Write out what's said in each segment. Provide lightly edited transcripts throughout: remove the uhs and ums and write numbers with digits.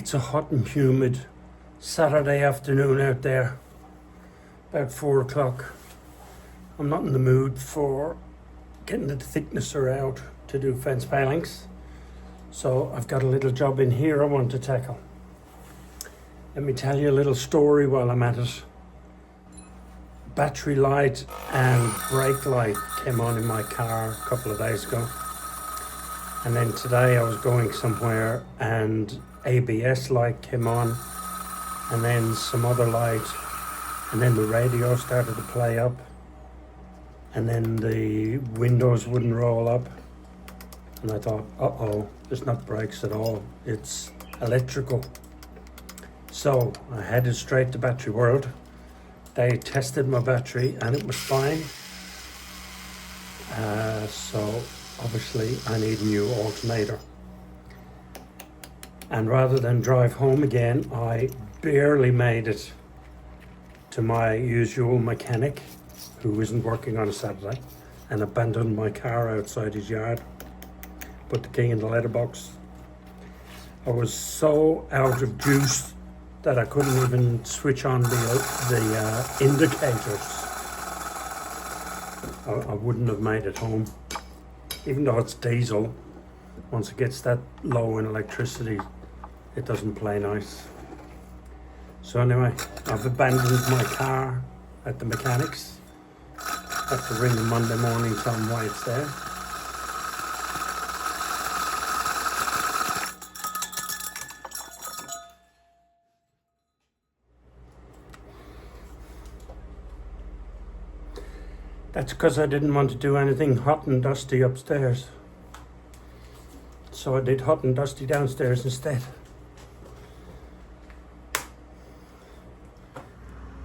It's a hot and humid Saturday afternoon out there, about 4 o'clock. I'm not in the mood for getting the thicknesser out to do fence palings, so I've got a little job in here I want to tackle. Let me tell you a little story while I'm at it. Battery light and brake light came on in my car a couple of days ago, and then today I was going somewhere and ABS light came on, and then some other light, and then the radio started to play up, and then the windows wouldn't roll up, and I thought, uh-oh, it's not brakes at all, it's electrical. So I headed straight to Battery World. They tested my battery and it was fine. So obviously I need a new alternator. And rather than drive home again, I barely made it to my usual mechanic, who isn't working on a Saturday, and abandoned my car outside his yard. Put the key in the letterbox. I was so out of juice that I couldn't even switch on the indicators. I wouldn't have made it home. Even though it's diesel, once it gets that low in electricity, it doesn't play nice. So anyway, I've abandoned my car at the mechanics. I have to ring them Monday morning, tell them why it's there. That's because I didn't want to do anything hot and dusty upstairs. So I did hot and dusty downstairs instead.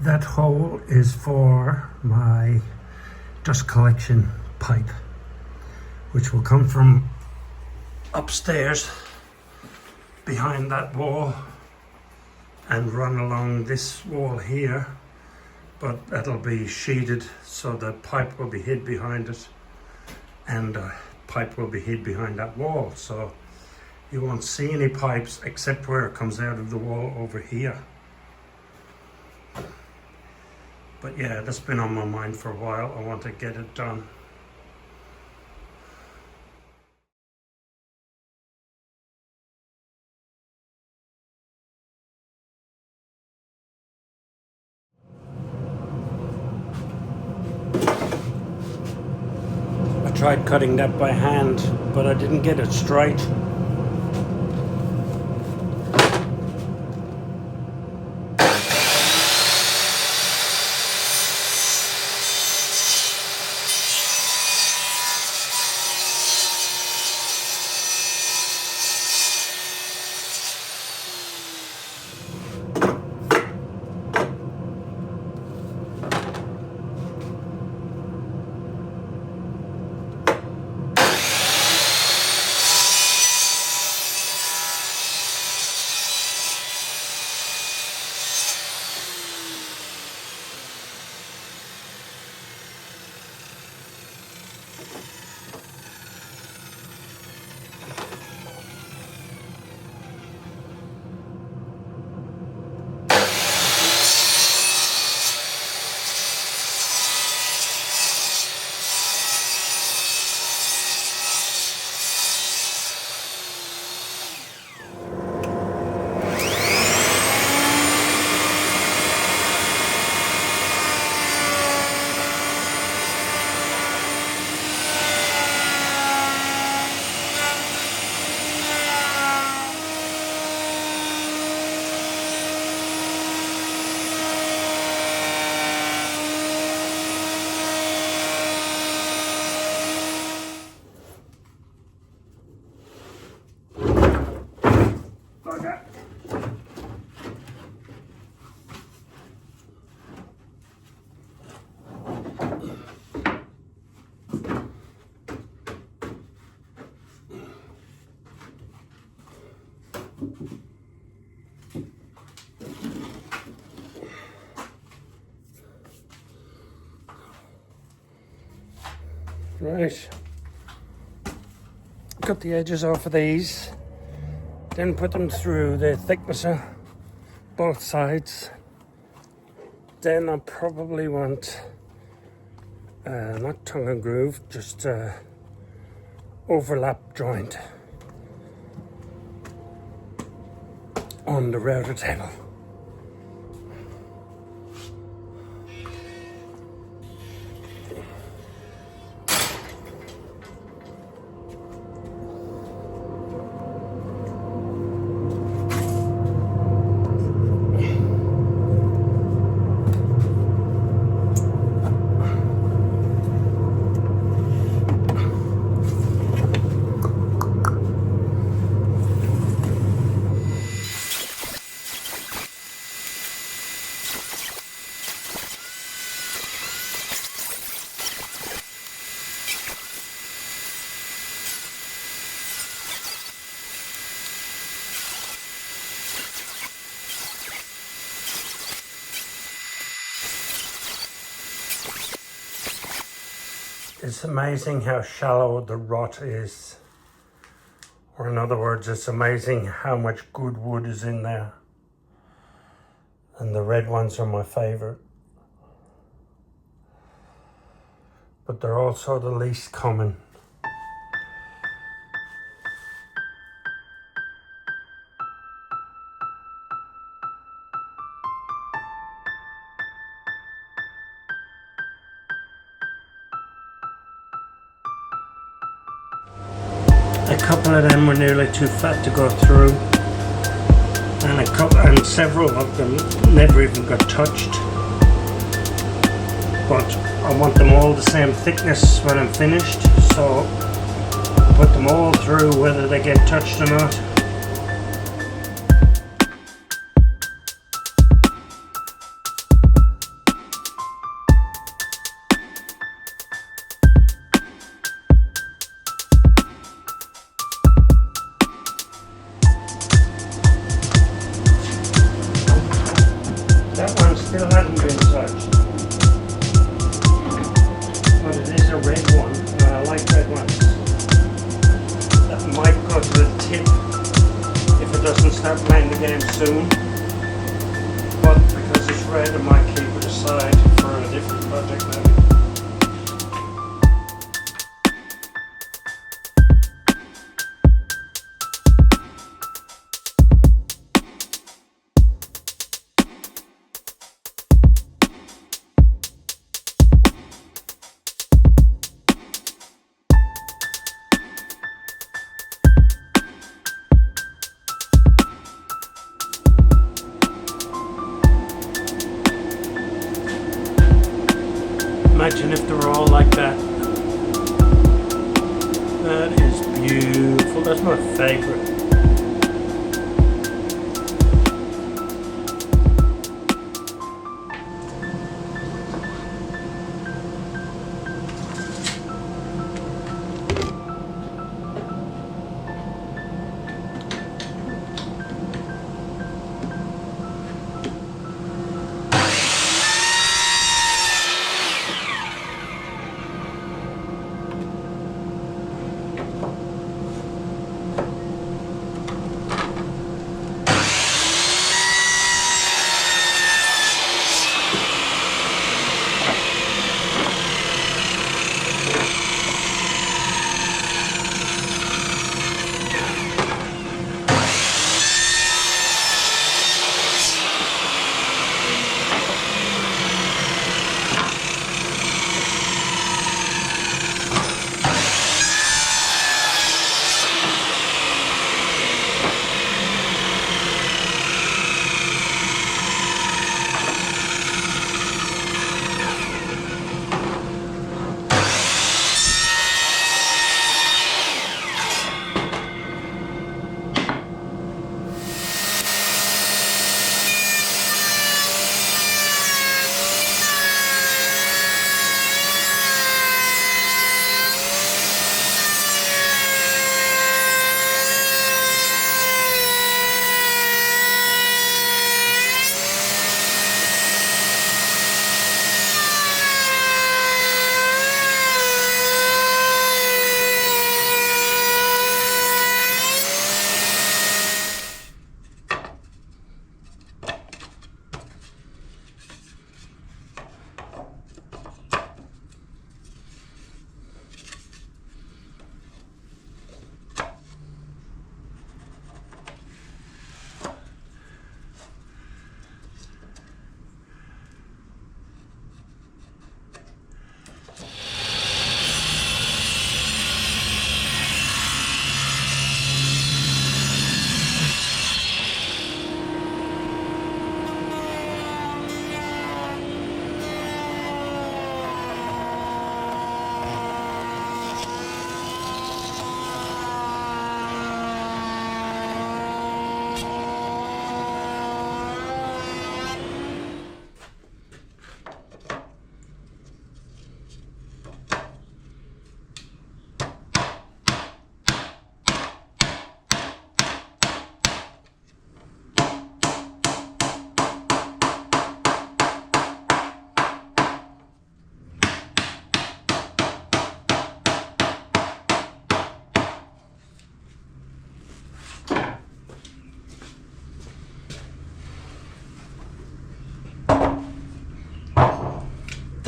That hole is for my dust collection pipe, which will come from upstairs behind that wall and run along this wall here, but that'll be sheeted so the pipe will be hid behind it, and the pipe will be hid behind that wall, so you won't see any pipes except where it comes out of the wall over here. But yeah, that's been on my mind for a while. I want to get it done. I tried cutting that by hand, but I didn't get it straight. Right, cut the edges off of these. Then put them through the thicknesser, both sides. Then I probably want, not tongue and groove, just overlap joint on the router table. It's amazing how shallow the rot is. Or in other words, it's amazing how much good wood is in there. And the red ones are my favorite. But they're also the least common. A couple of them were nearly too fat to go through, and several of them never even got touched. But I want them all the same thickness when I'm finished, so I put them all through whether they get touched or not. That one still hasn't been touched, but it is a red one, and I like red ones. That might go to the tip if it doesn't start playing the game soon, but because it's red I might keep it aside for a different project maybe. Imagine if they were all like that. That is beautiful. That's my favorite.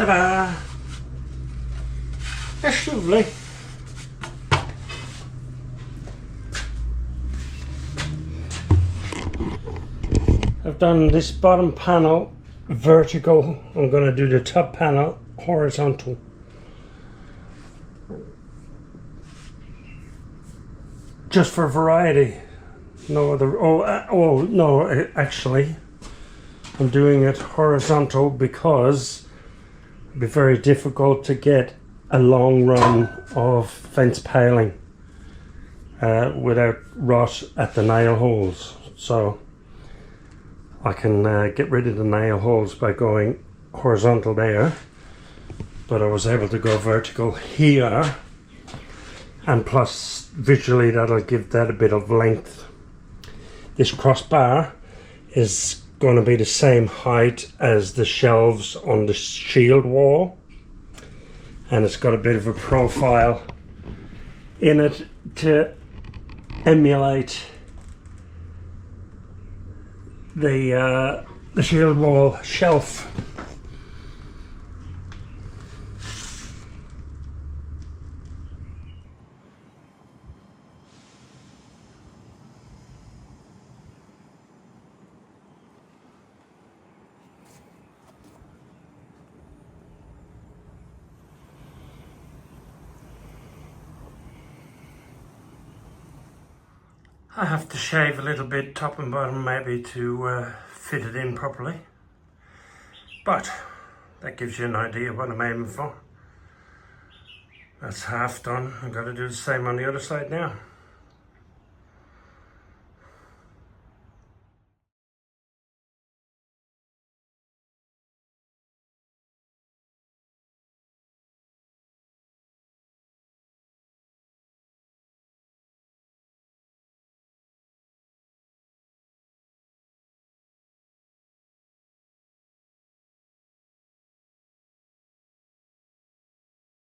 Ta-da! That's lovely. I've done this bottom panel vertical. I'm going to do the top panel horizontal. Just for variety. No other. Oh no! Actually, I'm doing it horizontal because it'd be very difficult to get a long run of fence paling without rot at the nail holes. So I can get rid of the nail holes by going horizontal there, but I was able to go vertical here, and plus visually that'll give that a bit of length. This crossbar is going to be the same height as the shelves on the shield wall, and it's got a bit of a profile in it to emulate the shield wall shelf. I have to shave a little bit top and bottom maybe to fit it in properly, but that gives you an idea of what I'm aiming for. That's half done. I've got to do the same on the other side now.